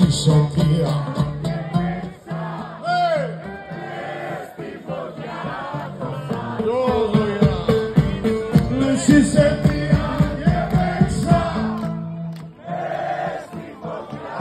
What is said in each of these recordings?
Λες αιτία Λες αιτία και παίξα μες στη φωτιά.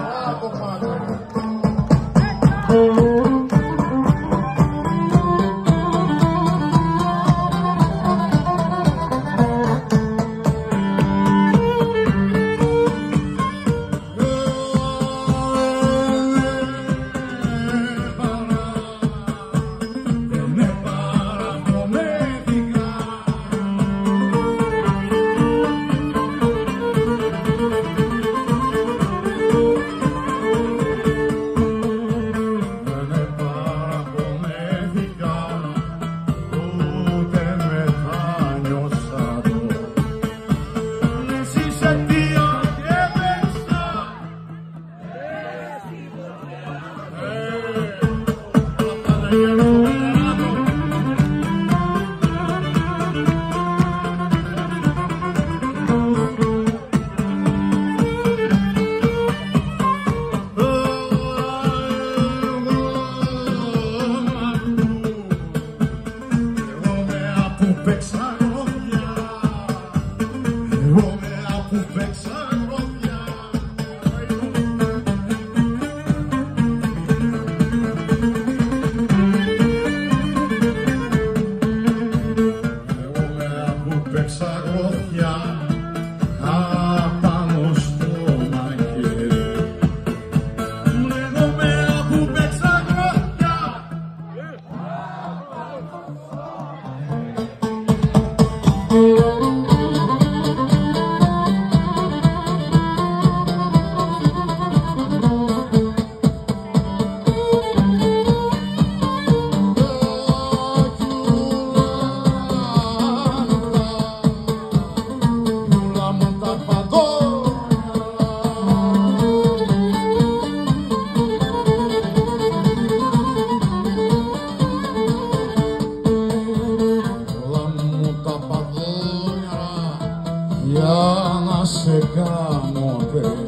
Για να σε κάνω παιδί,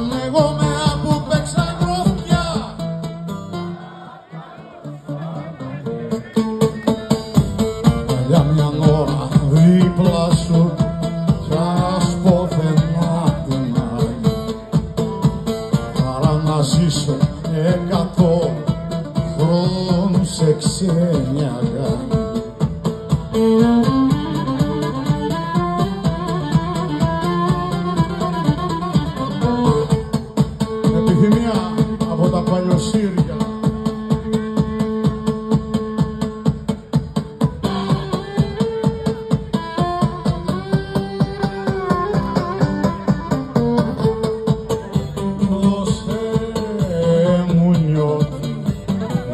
λέγομαι που παίξα γρόθια. Για μια ώρα δίπλα σου κι ας πω θεμάτινα, παρά να ζήσω 100 χρόνους σε ξένη αγάπη. Επιθυμία από τα παλιοσύρια.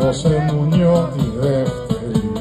Δώσε μου νιώτη δεύτερη.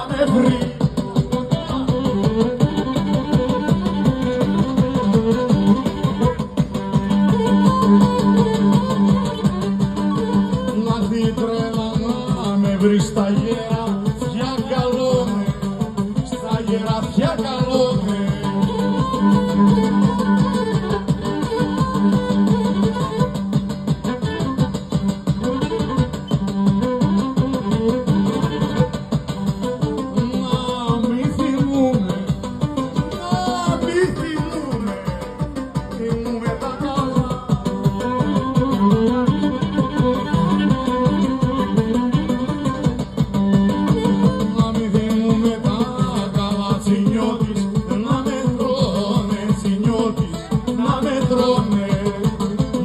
με βρει. Να δει τρέλα να με βρει στα γεραφιά καλώνε, στα γεραφιά καλώνε.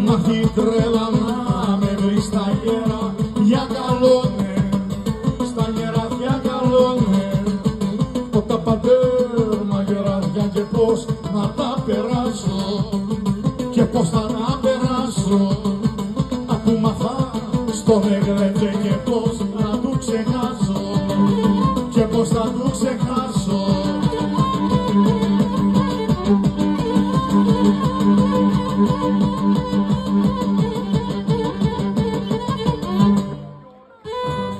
Να δει τρέλα να με βρει στα γεραφιά καλώνε, στα γεραφιά καλώνε. Όταν πατέρμα γεραφιά και πώς να τα περάσω και πώς θα να περάσω. Ακού μαθά στον εγλέτσε